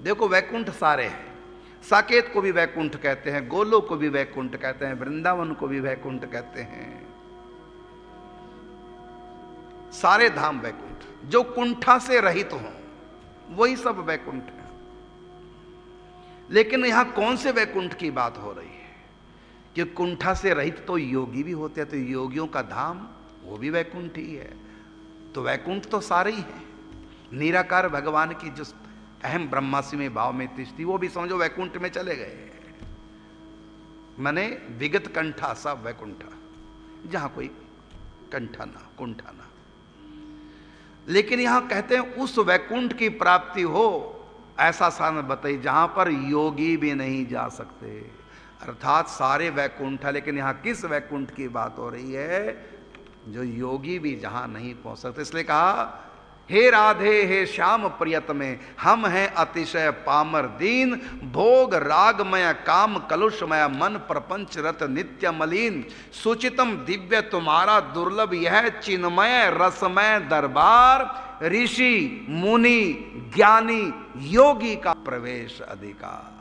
देखो वैकुंठ सारे हैं, साकेत को भी वैकुंठ कहते हैं, गोलोक को भी वैकुंठ कहते हैं, वृंदावन को भी वैकुंठ कहते हैं। सारे धाम वैकुंठ, जो कुंठा से रहित हो वही सब वैकुंठ है। लेकिन यहां कौन से वैकुंठ की बात हो रही है? कि कुंठा से रहित तो योगी भी होते हैं, तो योगियों का धाम वो भी वैकुंठ ही है। तो वैकुंठ तो सारे ही है। निराकार भगवान की जो अहम ब्रह्मास्मि में भाव में तिष्ठि, वो भी समझो वैकुंठ में चले गए। माने विगत कंठा सब वैकुंठा, जहां कोई कंठा ना, कुंठा ना। लेकिन यहां कहते हैं उस वैकुंठ की प्राप्ति हो ऐसा स्थान बताइए जहां पर योगी भी नहीं जा सकते। अर्थात सारे वैकुंठ है, लेकिन यहां किस वैकुंठ की बात हो रही है? जो योगी भी जहां नहीं पहुंच सकते। इसलिए कहा हे राधे हे श्याम प्रियतमे, हम हैं अतिशय पामर दीन, भोग रागमय काम कलुषमय, मन प्रपंच रत नित्य मलिन, सुचितम दिव्य तुम्हारा दुर्लभ यह चिन्मय रसमय दरबार, ऋषि मुनि ज्ञानी योगी का प्रवेश अधिकार।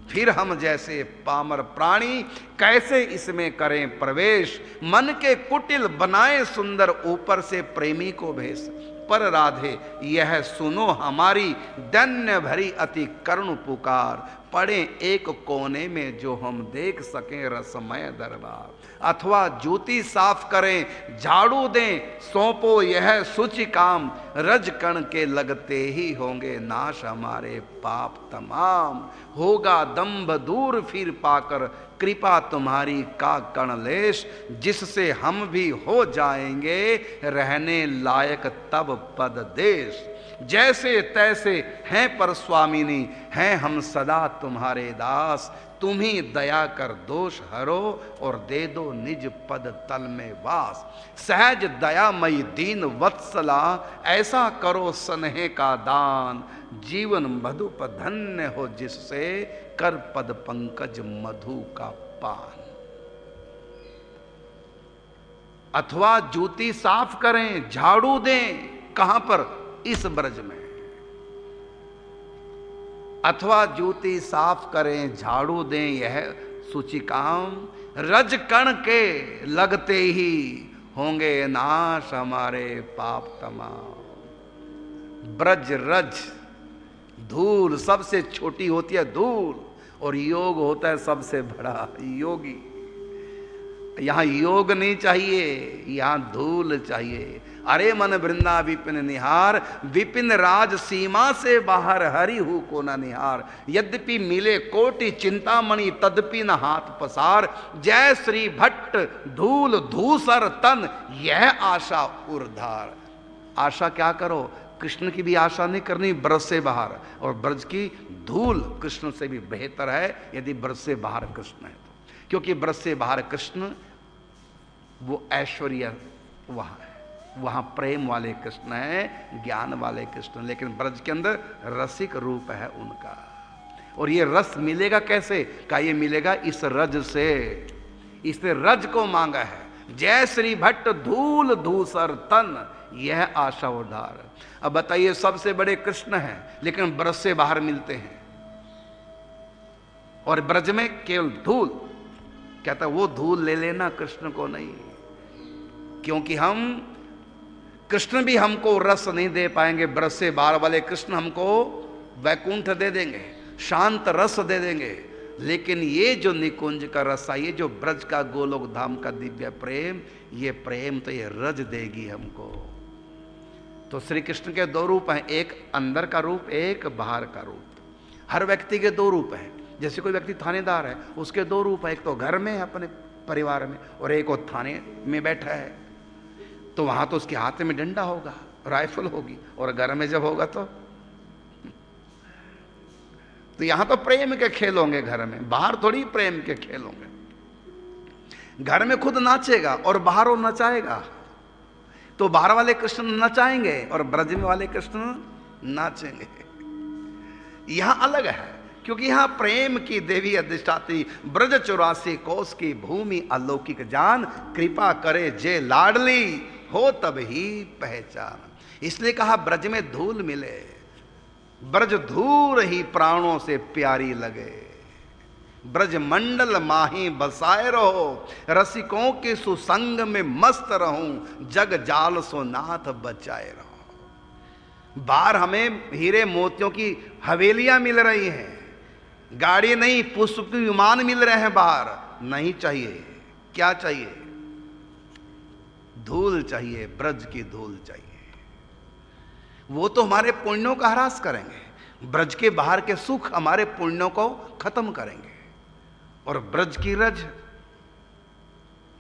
फिर हम जैसे पामर प्राणी कैसे इसमें करें प्रवेश, मन के कुटिल बनाए सुंदर ऊपर से प्रेमी को भेष। पर राधे यह सुनो हमारी दैन्य भरी अति करुण पुकार, पड़े एक कोने में जो हम देख सकें रसमय दरबार। अथवा जूती साफ करें झाड़ू दें, सौंपो यह सुचि काम, रज कण के लगते ही होंगे नाश हमारे पाप तमाम। होगा दंभ दूर फिर पाकर कृपा तुम्हारी का कणलेश, जिससे हम भी हो जाएंगे रहने लायक तब पद देश। जैसे तैसे हैं पर स्वामिनी, हैं हम सदा तुम्हारे दास, तुम ही दया कर दोष हरो और दे दो निज पद तल में वास। सहज दयामयी दीन वत्सला, ऐसा करो स्नेह का दान, जीवन मधुप धन्य हो जिससे, कर पद पंकज मधु का पान। अथवा जूती साफ करें झाड़ू दें, कहां पर? इस ब्रज में। अथवा जूती साफ करें झाड़ू दें यह सूचि काम, रज कण के लगते ही होंगे नाश हमारे पाप तमाम। ब्रज रज धूल सबसे छोटी होती है धूल, और योग होता है सबसे बड़ा योगी। यहां योग नहीं चाहिए, यहां धूल चाहिए। अरे मन वृंदा विपिन निहार, विपिन राज सीमा से बाहर हरि हु को न निहार। यद्यपि मिले कोटि चिंतामणि तदपि न हाथ पसार, जय श्री भट्ट धूल धूसर तन यह आशा उर्धार। आशा क्या करो? कृष्ण की भी आशा नहीं करनी ब्रज से बाहर, और ब्रज की धूल कृष्ण से भी बेहतर है यदि ब्रज से बाहर कृष्ण है तो। क्योंकि ब्रज से बाहर कृष्ण वो ऐश्वर्य वहां है, वहां प्रेम वाले कृष्ण है, ज्ञान वाले कृष्ण। लेकिन ब्रज के अंदर रसिक रूप है उनका। और ये रस मिलेगा कैसे? का ये मिलेगा इस रज से, इसने रज को मांगा है। जय श्री भट्ट धूल धूसर तन यह आशा उद्धार। अब बताइए सबसे बड़े कृष्ण हैं, लेकिन ब्रज से बाहर मिलते हैं, और ब्रज में केवल धूल। कहता वो धूल ले लेना, कृष्ण को नहीं, क्योंकि हम कृष्ण भी हमको रस नहीं दे पाएंगे। ब्रज से बाहर वाले कृष्ण हमको वैकुंठ दे देंगे, शांत रस दे देंगे, लेकिन ये जो निकुंज का रस, ये जो ब्रज का गोलोक धाम का दिव्य प्रेम, ये प्रेम तो ये रज देगी हमको। तो श्री कृष्ण के दो रूप हैं, एक अंदर का रूप, एक बाहर का रूप। हर व्यक्ति के दो रूप हैं। जैसे कोई व्यक्ति थानेदार है, उसके दो रूप है, एक तो घर में है अपने परिवार में, और एक वो थाने में बैठा है, तो वहां तो उसके हाथ में डंडा होगा, राइफल होगी, और घर में जब होगा तो यहां तो प्रेम के खेल होंगे घर में, बाहर थोड़ी प्रेम के खेल होंगे। घर में खुद नाचेगा और बाहर वो नचाएगा, तो बाहर वाले कृष्ण नचाएंगे और ब्रज में वाले कृष्ण नाचेंगे। यहां अलग है, क्योंकि यहां प्रेम की देवी अधिष्ठात्री, ब्रज 84 कोस की भूमि अलौकिक जान, कृपा करे जे लाडली हो तब ही पहचान। इसलिए कहा ब्रज में धूल मिले, ब्रज धूर ही प्राणों से प्यारी लगे। ब्रज मंडल माही बसाए रहो, रसिकों के सुसंग में मस्त रहूं, जग जाल सो नाथ बचाए रहो। बाहर हमें हीरे मोतियों की हवेलियां मिल रही हैं, गाड़ी नहीं पुष्प विमान मिल रहे हैं बाहर, नहीं चाहिए। क्या चाहिए? धूल चाहिए, ब्रज की धूल चाहिए। वो तो हमारे पुण्यों का ह्रास करेंगे, ब्रज के बाहर के सुख हमारे पुण्यों को खत्म करेंगे। और ब्रज की रज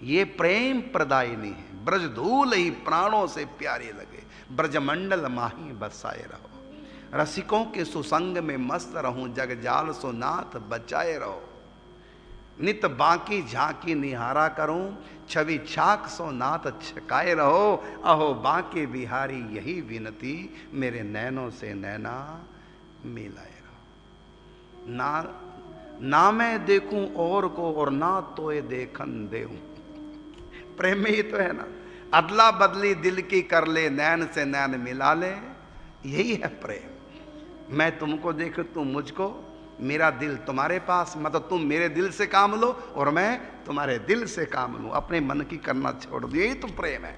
ये प्रेम प्रदायिनी है। ब्रज धूल ही प्राणों से प्यारे लगे, ब्रज मंडल माही बसाए रहो, रसिकों के सुसंग में मस्त रहूं, जग जाल सो नाथ बचाए रहो। नित बाकी झांकी निहारा करूं, छवि छाक सो नाथ छकाए रहो। अहो बाके बिहारी यही विनती, मेरे नैनों से नैना मिलाए रहो। ना मैं देखूं और को, और ना तोए देखन देऊं। प्रेम में ही तो है ना, अदला बदली दिल की कर ले, नैन से नैन मिला ले, यही है प्रेम। मैं तुमको देखूं, तुम मुझको, मेरा दिल तुम्हारे पास, मतलब तुम मेरे दिल से काम लो और मैं तुम्हारे दिल से काम लूं, अपने मन की करना छोड़ दो। यही तो प्रेम है,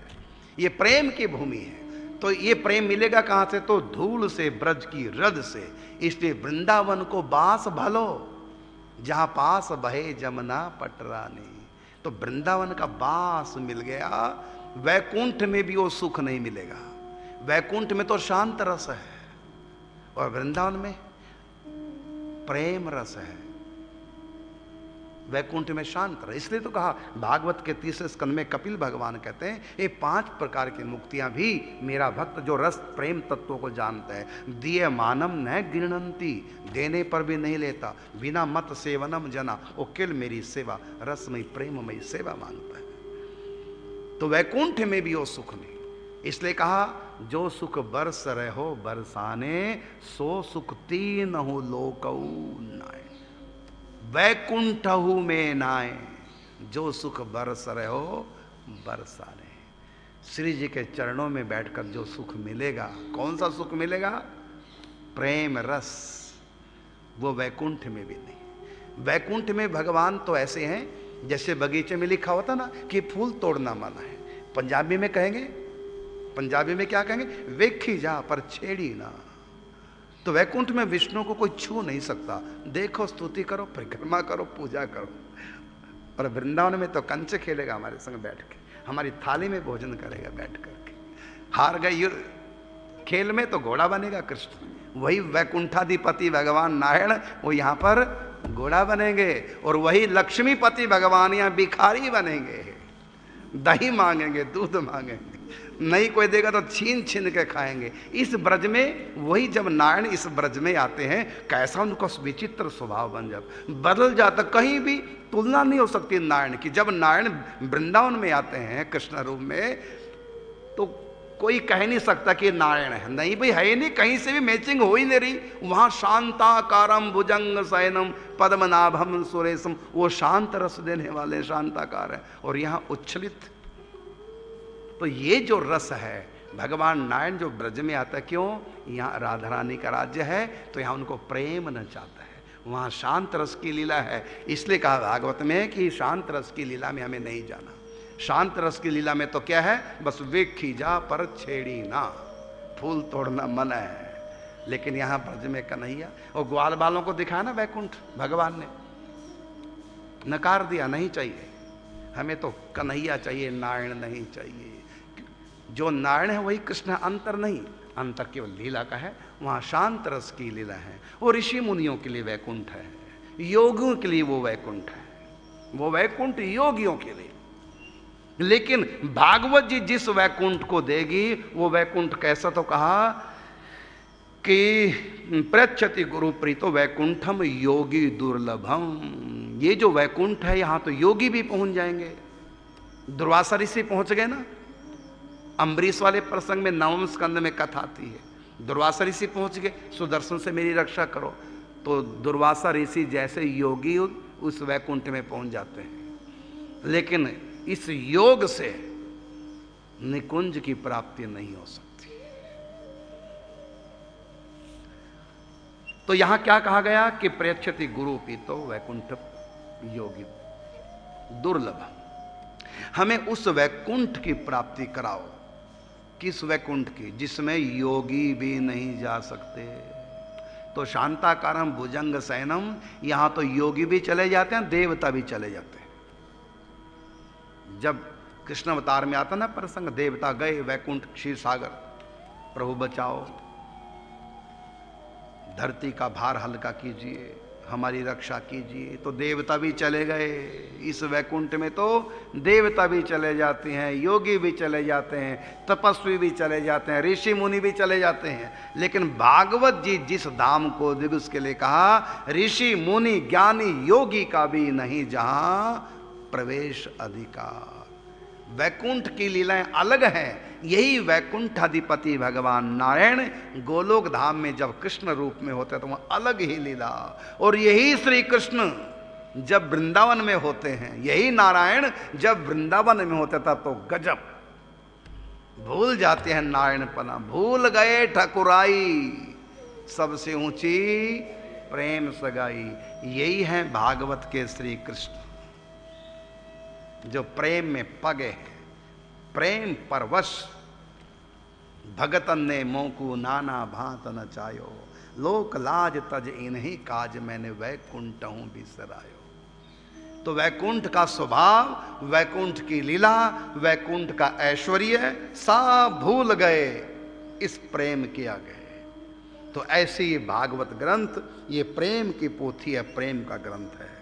ये प्रेम की भूमि है। तो ये प्रेम मिलेगा कहां से? तो धूल से, ब्रज की रज से। इसलिए वृंदावन को बास भलो, जहां पास बहे जमुना पटरानी। तो वृंदावन का बास मिल गया, वैकुंठ में भी वो सुख नहीं मिलेगा। वैकुंठ में तो शांत रस है और वृंदावन में प्रेम रस है, वैकुंठ में शांत रस। इसलिए तो कहा भागवत के 30 स्कंद में कपिल भगवान कहते हैं ये 5 प्रकार की मुक्तियां भी मेरा भक्त जो रस प्रेम तत्वों को जानता है, दिए मानम न गिणंती, देने पर भी नहीं लेता, बिना मत सेवनम जना, वो किल मेरी सेवा, रसमयी प्रेममयी सेवा मांगता है। तो वैकुंठ में भी वो सुख नहीं। इसलिए कहा जो सुख बरस रहो बरसाने, सो सुख तीन हो लोकऊ नाय। वैकुंठहु में नाय, जो सुख बरस रहो बरसाने। श्री जी के चरणों में बैठकर जो सुख मिलेगा, कौन सा सुख मिलेगा? प्रेम रस, वो वैकुंठ में भी नहीं। वैकुंठ में भगवान तो ऐसे हैं जैसे बगीचे में लिखा होता ना कि फूल तोड़ना मना है। पंजाबी में कहेंगे, पंजाबी में क्या कहेंगे? वेखी जा पर छेड़ी ना। तो वैकुंठ में विष्णु को कोई छू नहीं सकता। देखो, स्तुति करो, परिक्रमा करो, पूजा करो। और वृंदावन में तो कंचे खेलेगा हमारे संग बैठ के, हमारी थाली में भोजन करेगा बैठ करके। हार गए खेल में तो घोड़ा बनेगा कृष्ण। वही वैकुंठाधिपति भगवान नारायण वो यहाँ पर घोड़ा बनेंगे, और वही लक्ष्मीपति भगवान यहाँ भिखारी बनेंगे। दही मांगेंगे, दूध मांगेंगे, नहीं कोई देगा तो छीन छीन के खाएंगे। इस ब्रज में वही जब नारायण इस ब्रज में आते हैं, कैसा उनका विचित्र स्वभाव बदल जाता। कहीं भी तुलना नहीं हो सकती नारायण की। जब नारायण वृंदावन में आते हैं कृष्ण रूप में, तो कोई कह नहीं सकता कि नारायण है। नहीं भाई, है नहीं, कहीं से भी मैचिंग हो ही नहीं रही। वहां शांताकारम भुजंग शयनम पद्मनाभम सुरेशम, वो शांत रस देने वाले शांताकार है, और यहाँ उच्छलित। तो ये जो रस है, भगवान नारायण जो ब्रज में आता है, क्यों? यहाँ राधा रानी का राज्य है, तो यहाँ उनको प्रेम न चाहता है, वहाँ शांत रस की लीला है। इसलिए कहा भागवत में कि शांत रस की लीला में हमें नहीं जाना। शांत रस की लीला में तो क्या है? बस वेखी जा पर छेड़ी ना, फूल तोड़ना मना है। लेकिन यहाँ ब्रज में कन्हैया और ग्वाल बालों को दिखाया ना वैकुंठ, भगवान ने नकार दिया, नहीं चाहिए हमें, तो कन्हैया चाहिए, नारायण नहीं चाहिए। जो नारायण है वही कृष्ण, अंतर नहीं, अंतर केवल लीला का है। वहाँ शांत रस की लीला है। वो ऋषि मुनियों के लिए वैकुंठ है, योगियों के लिए वो वैकुंठ है, वो वैकुंठ योगियों के लिए। लेकिन भागवत जी जिस वैकुंठ को देगी, वो वैकुंठ कैसा? तो कहा कि प्रच्छति गुरु प्रीतो वैकुंठम योगी दुर्लभम। ये जो वैकुंठ है, यहाँ तो योगी भी पहुंच जाएंगे। दुर्वासा ऋषि पहुंच गए ना, अम्बरीश वाले प्रसंग में 9वें स्कंद में कथा आती है। दुर्वासा ऋषि पहुंच गए, सुदर्शन से मेरी रक्षा करो। तो दुर्वासा ऋषि जैसे योगी उस वैकुंठ में पहुंच जाते हैं। लेकिन इस योग से निकुंज की प्राप्ति नहीं हो सकती। तो यहां क्या कहा गया कि प्रेक्षति गुरु पीतो वैकुंठ योगी दुर्लभ। हमें उस वैकुंठ की प्राप्ति कराओ। किस वैकुंठ की? जिसमें योगी भी नहीं जा सकते। तो शांताकारम भुजंग शयनम, यहां तो योगी भी चले जाते हैं, देवता भी चले जाते हैं। जब कृष्ण अवतार में आता ना प्रसंग, देवता गए वैकुंठ क्षीर सागर, प्रभु बचाओ, धरती का भार हल्का कीजिए, हमारी रक्षा कीजिए। तो देवता भी चले गए इस वैकुंठ में, तो देवता भी चले जाते हैं, योगी भी चले जाते हैं, तपस्वी भी चले जाते हैं, ऋषि मुनि भी चले जाते हैं। लेकिन भागवत जी जिस धाम को देखो उसके लिए कहा, ऋषि मुनि ज्ञानी योगी का भी नहीं जहां प्रवेश अधिकार। वैकुंठ की लीलाएं अलग हैं। यही वैकुंठ अधिपति भगवान नारायण गोलोक धाम में जब कृष्ण रूप में होते तो वह अलग ही लीला। और यही श्री कृष्ण जब वृंदावन में होते हैं, यही नारायण जब वृंदावन में होते तब तो गजब, भूल जाते हैं नारायणपना, भूल गए ठकुराई, सबसे ऊंची प्रेम सगाई। यही है भागवत के श्री कृष्ण जो प्रेम में पगे हैं, प्रेम परवश। भगतन ने मोकू नाना भांत न चायो, लोक लाज तज इन्हीं काज मैंने वैकुंठ हूं बिसरायो। तो वैकुंठ का स्वभाव, वैकुंठ की लीला, वैकुंठ का ऐश्वर्य सब भूल गए इस प्रेम के आगे। तो ऐसे ये भागवत ग्रंथ, ये प्रेम की पोथी है, प्रेम का ग्रंथ है।